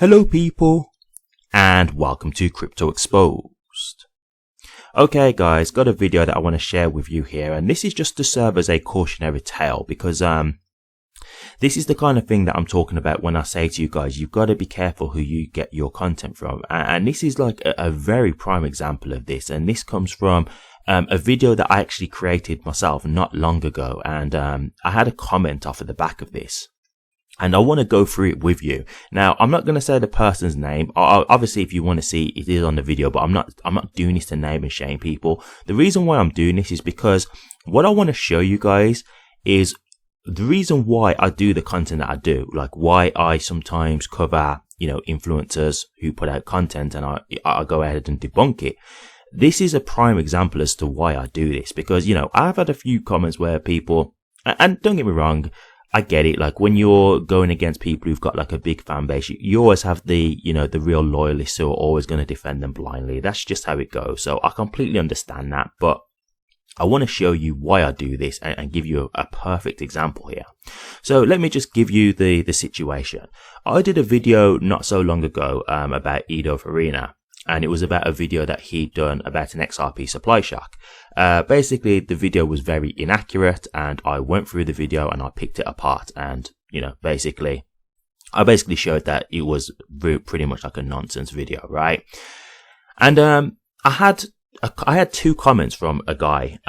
Hello people, and welcome to Crypto Exposed. Okay guys, got a video that I want to share with you here, and this is just to serve as a cautionary tale because this is the kind of thing that I'm talking about when I say to you guys, you've got to be careful who you get your content from, and this is like a very prime example of this, and this comes from a video that I actually created myself not long ago, and I had a comment off of the back of this. And I want to go through it with you. Now, I'm not going to say the person's name. Obviously, if you want to see, it is on the video, but I'm not doing this to name and shame people. The reason why I'm doing this is because what I want to show you guys is the reason why I do the content that I do, like why I sometimes cover, influencers who put out content and I go ahead and debunk it. This is a prime example as to why I do this, because, I've had a few comments where people, and don't get me wrong, I get it. Like when you're going against people who've got like a big fan base, you always have the, the real loyalists who are always going to defend them blindly. That's just how it goes. So I completely understand that, but I want to show you why I do this and give you a perfect example here. So let me just give you the situation. I did a video not so long ago, about Edo Farina. And it was about a video that he'd done about an XRP supply shock. Basically, the video was very inaccurate, and I went through the video and I picked it apart. And, I basically showed that it was pretty much like a nonsense video, right? And I had two comments from a guy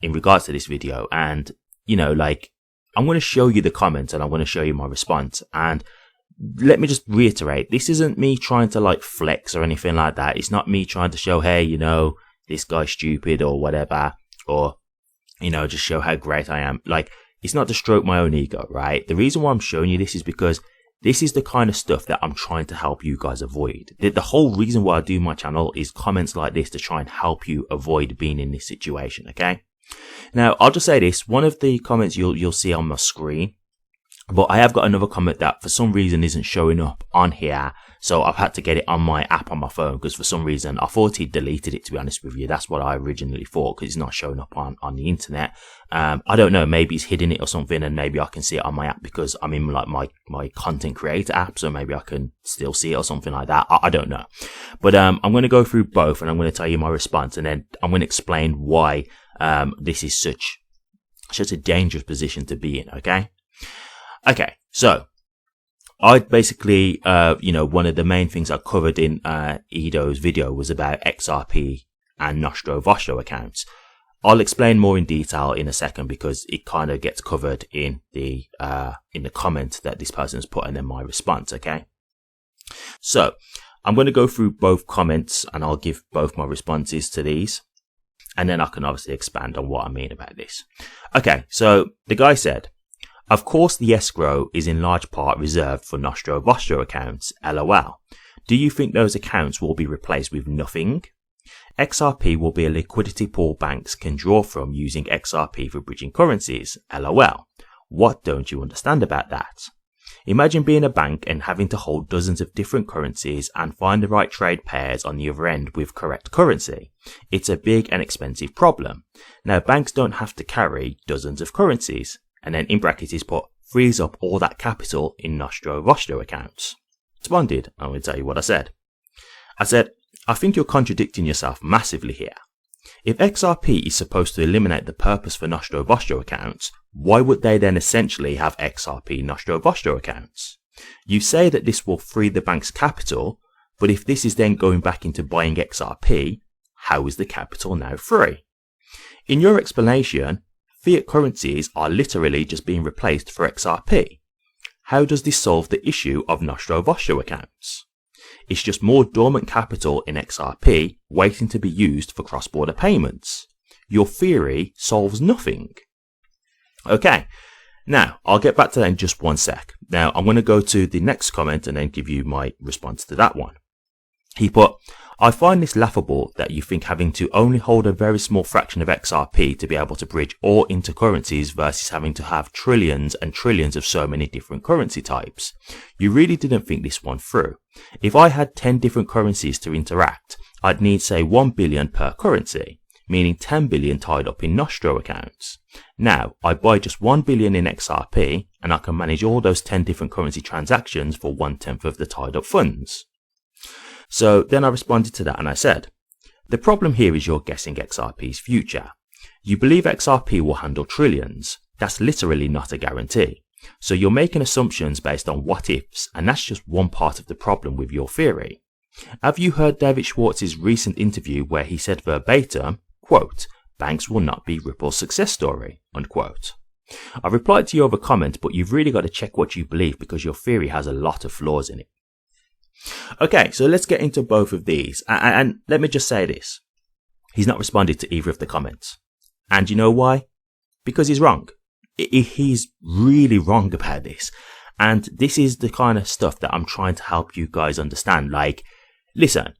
in regards to this video. And, I'm going to show you the comments and I'm going to show you my response. And let me just reiterate, this isn't me trying to like flex or anything like that. It's not me trying to show, hey, this guy's stupid or whatever, or, just show how great I am. Like, it's not to stroke my own ego, right? The reason why I'm showing you this is because this is the kind of stuff that I'm trying to help you guys avoid. The whole reason why I do my channel is comments like this to try and help you avoid being in this situation, okay? Now, I'll just say this. One of the comments you'll see on my screen, but I have got another comment that for some reason isn't showing up on here. So I've had to get it on my app on my phone because for some reason I thought he deleted it, to be honest with you. That's what I originally thought, because it's not showing up on the internet. I don't know, maybe he's hidden it or something, and maybe I can see it on my app because I'm in like my content creator app, so maybe I can still see it or something like that. I don't know. But I'm going to go through both and I'm going to tell you my response, and then I'm going to explain why this is such a dangerous position to be in, okay? Okay, so I basically, one of the main things I covered in Edo's video was about XRP and Nostro Vostro accounts. I'll explain more in detail in a second because it kind of gets covered in the comment that this person's put and then my response, okay? So I'm going to go through both comments and I'll give both my responses to these. And then I can obviously expand on what I mean about this. Okay, so the guy said, of course, the escrow is in large part reserved for Nostro Vostro accounts, LOL. Do you think those accounts will be replaced with nothing? XRP will be a liquidity pool banks can draw from using XRP for bridging currencies, LOL. What don't you understand about that? Imagine being a bank and having to hold dozens of different currencies and find the right trade pairs on the other end with correct currency. It's a big and expensive problem. Now, banks don't have to carry dozens of currencies. And then in brackets is put, frees up all that capital in Nostro Vostro accounts. Responded, I'm going to tell you what I said. I said, I think you're contradicting yourself massively here. If XRP is supposed to eliminate the purpose for Nostro Vostro accounts, why would they then essentially have XRP Nostro Vostro accounts? You say that this will free the bank's capital, but if this is then going back into buying XRP, how is the capital now free? In your explanation, fiat currencies are literally just being replaced for XRP. How does this solve the issue of Nostro Vostro accounts? It's just more dormant capital in XRP waiting to be used for cross-border payments. Your theory solves nothing. Okay, now I'll get back to that in just one sec. Now I'm going to go to the next comment and then give you my response to that one. He put, I find this laughable that you think having to only hold a very small fraction of XRP to be able to bridge all intercurrencies versus having to have trillions and trillions of so many different currency types. You really didn't think this one through. If I had 10 different currencies to interact, I'd need say 1 billion per currency, meaning 10 billion tied up in Nostro accounts. Now, I buy just 1 billion in XRP and I can manage all those 10 different currency transactions for 1/10 of the tied up funds. So then I responded to that and I said, the problem here is you're guessing XRP's future. You believe XRP will handle trillions. That's literally not a guarantee. So you're making assumptions based on what ifs, and that's just one part of the problem with your theory. Have you heard David Schwartz's recent interview where he said verbatim, quote, banks will not be Ripple's success story, unquote. I replied to your other comment, but you've really got to check what you believe because your theory has a lot of flaws in it. Okay, so let's get into both of these. And let me just say this. He's not responded to either of the comments. And you know why? Because he's wrong. He's really wrong about this. And this is the kind of stuff that I'm trying to help you guys understand. Like, listen,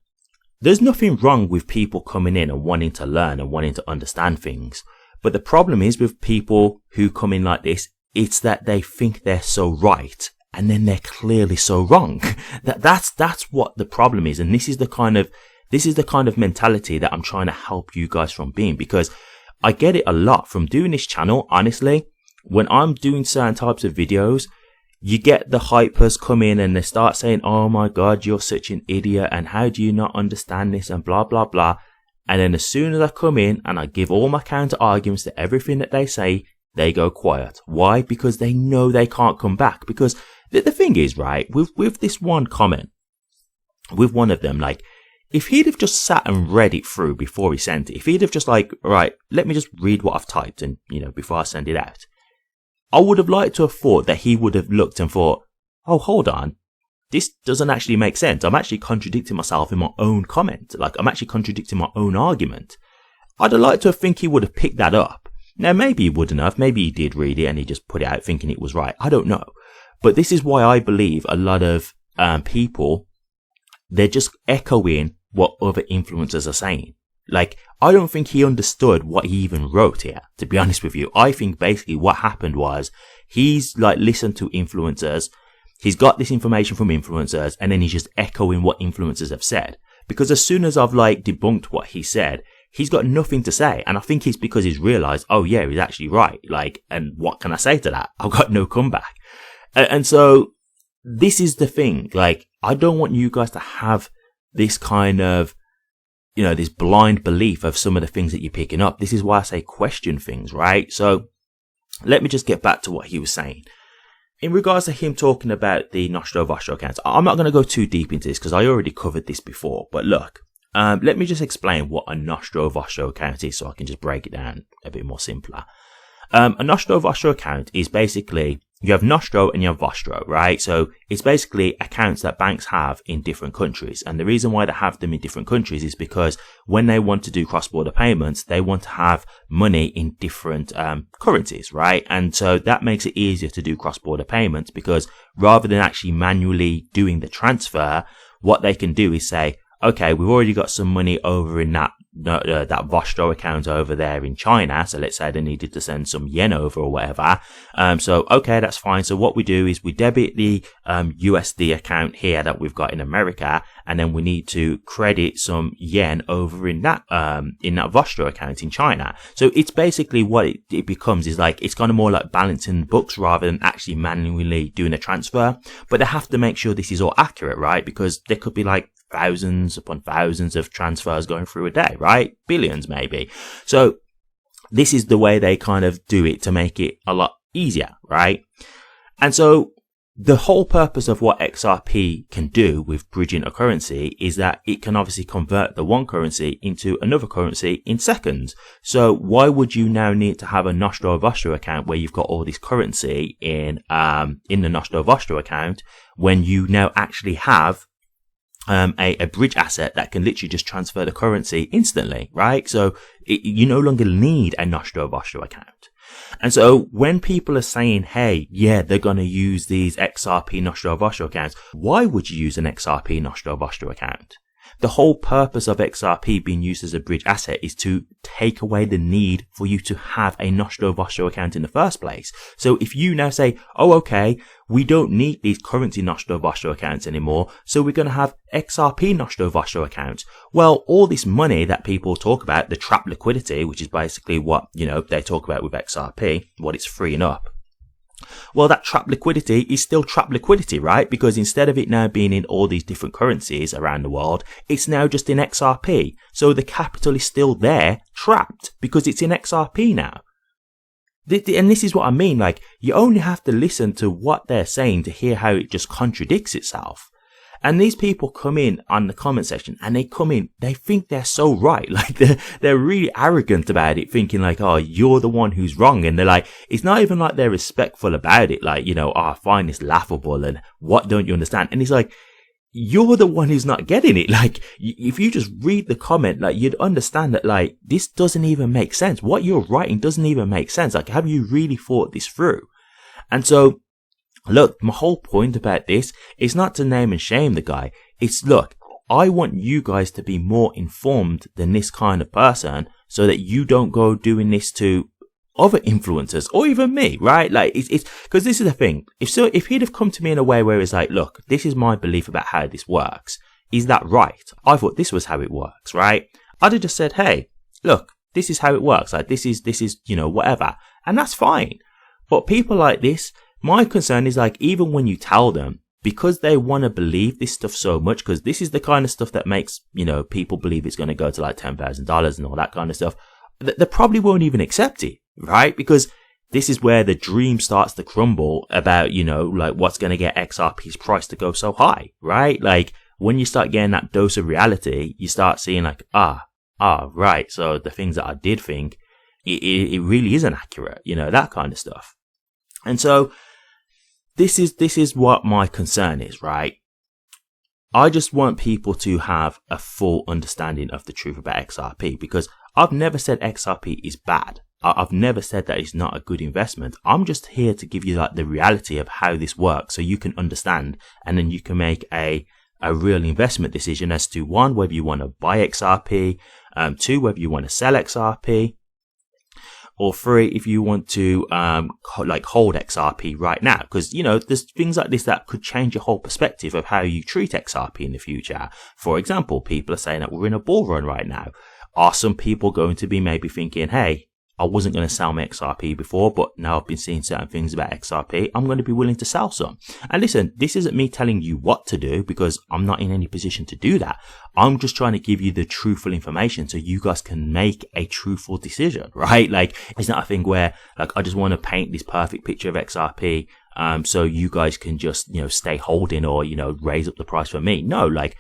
there's nothing wrong with people coming in and wanting to learn and wanting to understand things. But the problem is with people who come in like this, it's that they think they're so right. And then they're clearly so wrong. That's what the problem is. And this is the kind of mentality that I'm trying to help you guys from being, because I get it a lot from doing this channel. Honestly, when I'm doing certain types of videos, you get the hypers come in and they start saying, oh my God, you're such an idiot. And how do you not understand this? And blah, blah, blah. And then as soon as I come in and I give all my counter arguments to everything that they say, they go quiet. Why? Because they know they can't come back. Because the thing is, right, with this one comment, with one of them, like, if he'd have just sat and read it through before he sent it, if he'd have just like, right, let me just read what I've typed and, before I send it out, I would have liked to have thought that he would have looked and thought, oh, hold on, this doesn't actually make sense. I'm actually contradicting myself in my own comment. Like, I'm actually contradicting my own argument. I'd have liked to think he would have picked that up. Now, maybe he wouldn't have. Maybe he did read it and he just put it out thinking it was right. I don't know. But this is why I believe a lot of people, they're just echoing what other influencers are saying. Like, I don't think he understood what he even wrote here, to be honest with you. I think basically what happened was he's like listened to influencers. He's got this information from influencers and then he's just echoing what influencers have said. Because as soon as I've like debunked what he said, he's got nothing to say. And I think it's because he's realized, oh yeah, he's actually right. Like, and what can I say to that? I've got no comeback. And so this is the thing. Like, I don't want you guys to have this kind of, this blind belief of some of the things that you're picking up. This is why I say question things, right? So let me just get back to what he was saying. In regards to him talking about the Nostro Vostro accounts, I'm not going to go too deep into this because I already covered this before. But look, let me just explain what a Nostro Vostro account is so I can just break it down a bit more simpler. A Nostro Vostro account is basically, you have Nostro and you have Vostro, right? So it's basically accounts that banks have in different countries. And the reason why they have them in different countries is because when they want to do cross-border payments, they want to have money in different currencies, right? And so that makes it easier to do cross-border payments because rather than actually manually doing the transfer, what they can do is say, okay, we've already got some money over in that Vostro account over there in China. So let's say they needed to send some yen over or whatever. So, okay, that's fine. So what we do is we debit the, USD account here that we've got in America. And then we need to credit some yen over in that Vostro account in China. So it's basically what it becomes is like, it's kind of more like balancing books rather than actually manually doing a transfer. But they have to make sure this is all accurate, right? Because there could be like thousands upon thousands of transfers going through a day, right? Billions maybe. So this is the way they kind of do it to make it a lot easier, right? And so the whole purpose of what XRP can do with bridging a currency is that it can obviously convert the one currency into another currency in seconds. So why would you now need to have a Nostro Vostro account where you've got all this currency in the Nostro Vostro account when you now actually have a bridge asset that can literally just transfer the currency instantly, right? So you no longer need a Nostro Vostro account. And so when people are saying, hey, yeah, they're going to use these XRP Nostro Vostro accounts, why would you use an XRP Nostro Vostro account? The whole purpose of XRP being used as a bridge asset is to take away the need for you to have a Nostro Vostro account in the first place. So if you now say, oh, okay, we don't need these currency Nostro Vostro accounts anymore, so we're going to have XRP Nostro Vostro accounts. Well, all this money that people talk about, the trap liquidity, which is basically what, they talk about with XRP, what it's freeing up. Well, that trap liquidity is still trap liquidity, right? Because instead of it now being in all these different currencies around the world, it's now just in XRP. So the capital is still there, trapped, because it's in XRP now. And this is what I mean, like, you only have to listen to what they're saying to hear how it just contradicts itself. And these people come in on the comment section and they think they're so right. Like they're really arrogant about it, thinking like, oh, you're the one who's wrong. And they're like, it's not even like they're respectful about it. Like, oh, I find this laughable and what don't you understand? And it's like, you're the one who's not getting it. Like, if you just read the comment, like, you'd understand that, like, this doesn't even make sense. What you're writing doesn't even make sense. Like, have you really thought this through? And so, look, my whole point about this is not to name and shame the guy. It's, look, I want you guys to be more informed than this kind of person so that you don't go doing this to other influencers or even me, right? Like, it's because this is the thing. If he'd have come to me in a way where it's like, look, this is my belief about how this works. Is that right? I thought this was how it works, right? I'd have just said, hey, look, this is how it works. Like, this is, whatever. And that's fine. But people like this, my concern is like, even when you tell them, because they want to believe this stuff so much, because this is the kind of stuff that makes, people believe it's going to go to like $10,000 and all that kind of stuff, they probably won't even accept it, right? Because this is where the dream starts to crumble about, like what's going to get XRP's price to go so high, right? Like when you start getting that dose of reality, you start seeing like, right. So the things that I did think, it really isn't accurate, that kind of stuff. And so this is what my concern is, right? I just want people to have a full understanding of the truth about XRP, because I've never said XRP is bad. I've never said that it's not a good investment. I'm just here to give you like the reality of how this works so you can understand, and then you can make a real investment decision as to, one, whether you want to buy XRP, two, whether you want to sell XRP, or three, if you want to hold XRP right now, because there's things like this that could change your whole perspective of how you treat XRP in the future. For example, people are saying that we're in a bull run right now. Are some people going to be maybe thinking, hey, I wasn't going to sell my XRP before, but now I've been seeing certain things about XRP, I'm going to be willing to sell some. And listen, this isn't me telling you what to do, because I'm not in any position to do that. I'm just trying to give you the truthful information so you guys can make a truthful decision, right? Like, it's not a thing where like I just want to paint this perfect picture of XRP so you guys can just, stay holding or, raise up the price for me. No, like,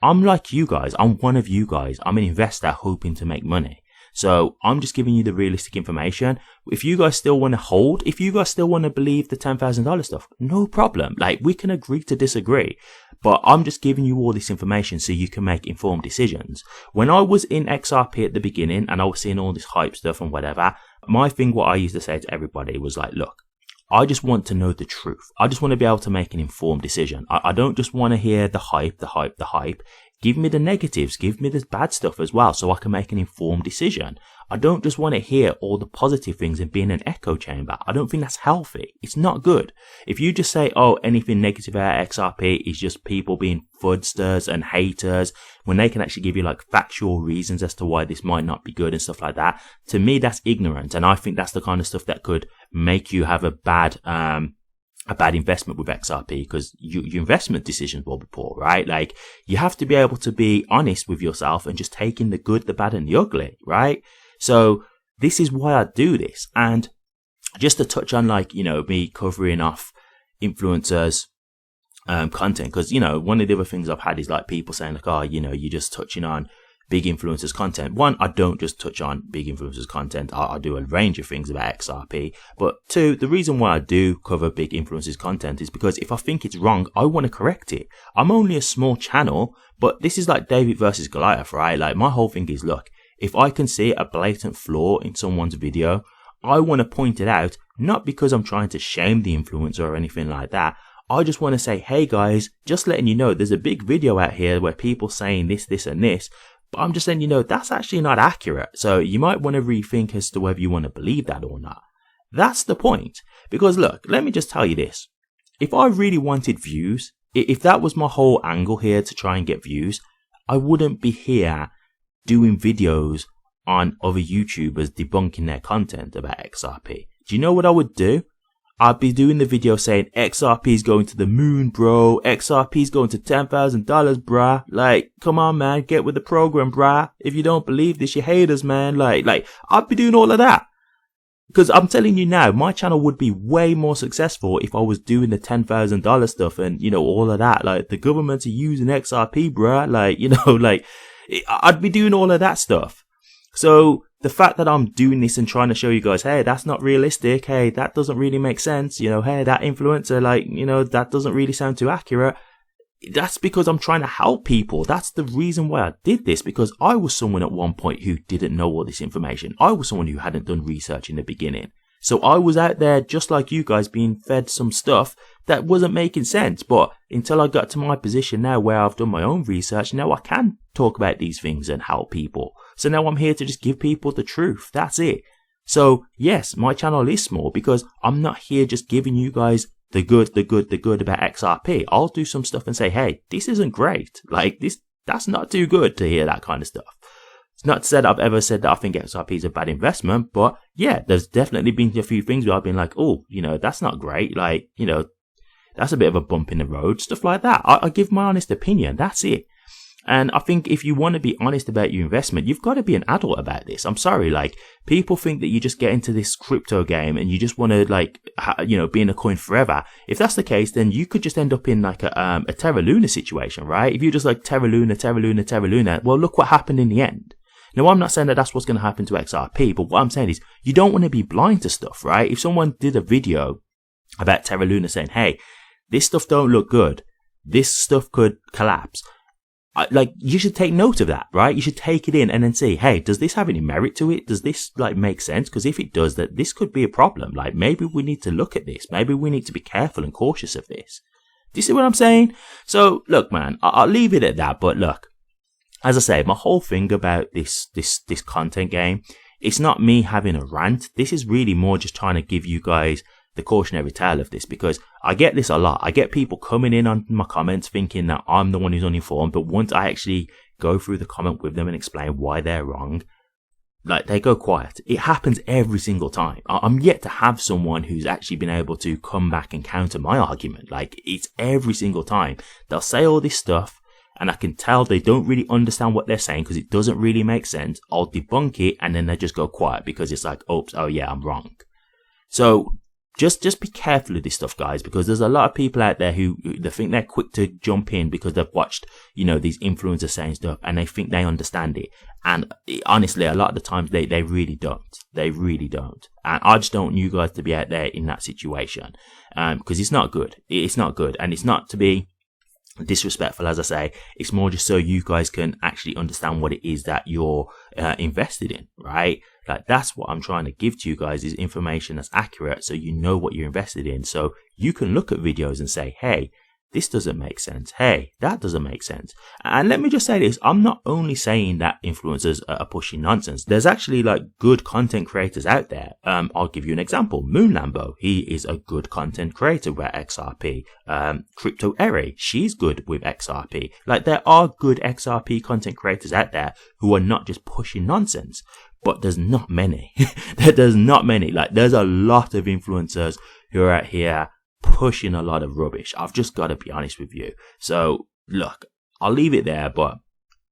I'm like you guys. I'm one of you guys. I'm an investor hoping to make money. So I'm just giving you the realistic information. If you guys still want to hold, if you guys still want to believe the $10,000 stuff, no problem. Like, we can agree to disagree, but I'm just giving you all this information so you can make informed decisions. When I was in XRP at the beginning and I was seeing all this hype stuff and whatever, my thing, what I used to say to everybody was like, look, I just want to know the truth. I just want to be able to make an informed decision. I don't just want to hear the hype. Give me the negatives. Give me the bad stuff as well so I can make an informed decision. I don't just want to hear all the positive things and be in an echo chamber. I don't think that's healthy. It's not good. If you just say, oh, anything negative about XRP is just people being fudsters and haters, when they can actually give you like factual reasons as to why this might not be good and stuff like that, to me, that's ignorant. And I think that's the kind of stuff that could make you have a bad investment with XRP, because your investment decisions will be poor, right? Like, you have to be able to be honest with yourself and just take in the good, the bad and the ugly, right? So this is why I do this. And just to touch on like, me covering off influencers content, because one of the other things I've had is like people saying like, oh, you're just touching on big influencers content. One, I don't just touch on big influencers content. I do a range of things about XRP. But two, the reason why I do cover big influencers content is because if I think it's wrong, I want to correct it. I'm only a small channel, but this is like David versus Goliath, right? Like, my whole thing is, look, if I can see a blatant flaw in someone's video, I want to point it out, not because I'm trying to shame the influencer or anything like that. I just want to say, hey guys, just letting you know, there's a big video out here where people saying this, this and this, but I'm just letting you know that's actually not accurate. So you might want to rethink as to whether you want to believe that or not. That's the point. Because look, let me just tell you this. If I really wanted views, if that was my whole angle here to try and get views, I wouldn't be here doing videos on other YouTubers debunking their content about XRP. Do you know what I would do? I'd be doing the video saying XRP is going to the moon, bro. XRP is going to $10,000, bruh. Like, come on, man. Get with the program, bruh. If you don't believe this, you haters, man. Like, I'd be doing all of that. Because I'm telling you now, my channel would be way more successful if I was doing the $10,000 stuff and, you know, all of that. Like, the government are using XRP, bruh. Like, you know, like, I'd be doing all of that stuff. So the fact that I'm doing this and trying to show you guys, hey, that's not realistic. Hey, that doesn't really make sense. You know, hey, that influencer, like, you know, that doesn't really sound too accurate. That's because I'm trying to help people. That's the reason why I did this, because I was someone at one point who didn't know all this information. I was someone who hadn't done research in the beginning. So I was out there just like you guys being fed some stuff that wasn't making sense. But until I got to my position now where I've done my own research, now I can talk about these things and help people. So now I'm here to just give people the truth. That's it. So yes, my channel is small because I'm not here just giving you guys the good about XRP. I'll do some stuff and say, hey, this isn't great. Like that's not too good to hear that kind of stuff. It's not said I've ever said that I think XRP is a bad investment, but yeah, there's definitely been a few things where I've been like, oh, you know, that's not great. Like, you know, that's a bit of a bump in the road, stuff like that. I give my honest opinion. That's it. And I think if you want to be honest about your investment, you've got to be an adult about this. I'm sorry, like, people think that you just get into this crypto game and you just want to, like, you know, be in a coin forever. If that's the case, then you could just end up in like a Terra Luna situation, right? If you just like Terra Luna, well, look what happened in the end. Now, I'm not saying that that's what's going to happen to XRP, but what I'm saying is you don't want to be blind to stuff, right? If someone did a video about Terra Luna saying, hey, this stuff don't look good, this stuff could collapse, like, you should take note of that, right? You should take it in and then see, hey, does this have any merit to it? Does this, like, make sense? Because if it does, that this could be a problem. Like, maybe we need to look at this. Maybe we need to be careful and cautious of this. Do you see what I'm saying? So, look, man, I'll leave it at that. But look, as I say, my whole thing about this content game, it's not me having a rant. This is really more just trying to give you guys the cautionary tale of this, because I get this a lot. I get people coming in on my comments thinking that I'm the one who's uninformed, but once I actually go through the comment with them and explain why they're wrong, like, they go quiet. It happens every single time. I'm yet to have someone who's actually been able to come back and counter my argument. Like, it's every single time. They'll say all this stuff, and I can tell they don't really understand what they're saying because it doesn't really make sense. I'll debunk it, and then they just go quiet because it's like, oops, oh yeah, I'm wrong. So just be careful of this stuff, guys, because there's a lot of people out there who they think they're quick to jump in because they've watched, you know, these influencers saying stuff and they think they understand it. And honestly, a lot of the times they really don't. They really don't. And I just don't want you guys to be out there in that situation, because it's not good. It's not good. And it's not to be disrespectful, as I say. It's more just so you guys can actually understand what it is that you're invested in, right? Like, that's what I'm trying to give to you guys, is information that's accurate so you know what you're invested in. So you can look at videos and say, hey, this doesn't make sense. Hey, that doesn't make sense. And let me just say this, I'm not only saying that influencers are pushing nonsense. There's actually, like, good content creators out there. I'll give you an example. Lambo, he is a good content creator with XRP. Cryptoholics, she's good with XRP. Like, there are good XRP content creators out there who are not just pushing nonsense. But there's not many. There's not many. Like, there's a lot of influencers who are out here pushing a lot of rubbish. I've just got to be honest with you. So, look, I'll leave it there. But,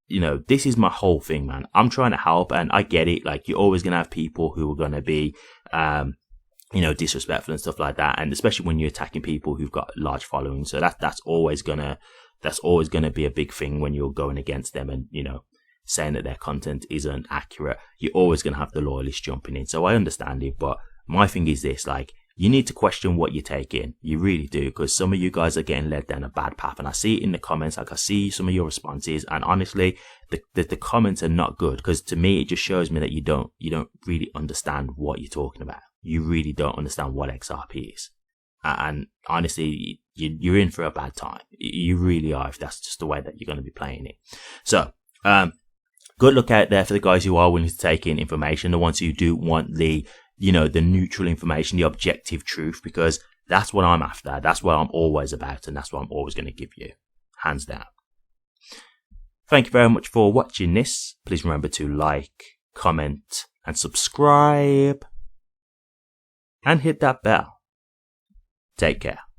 you know, this is my whole thing, man. I'm trying to help, and I get it. Like, you're always going to have people who are going to be, you know, disrespectful and stuff like that. And especially when you're attacking people who've got large followings. So that's always going to be a big thing when you're going against them and, you know, saying that their content isn't accurate. You're always going to have the loyalists jumping in. So I understand it, but my thing is this, like, you need to question what you take in. You really do, because some of you guys are getting led down a bad path, and I see it in the comments. Like, I see some of your responses, and honestly, the comments are not good, because to me, it just shows me that you don't really understand what you're talking about. You really don't understand what XRP is. And honestly, you're in for a bad time. You really are, if that's just the way that you're going to be playing it. So, good look out there for the guys who are willing to take in information, the ones who do want the, you know, the neutral information, the objective truth, because that's what I'm after. That's what I'm always about, and that's what I'm always going to give you, hands down. Thank you very much for watching this. Please remember to like, comment, and subscribe, and hit that bell. Take care.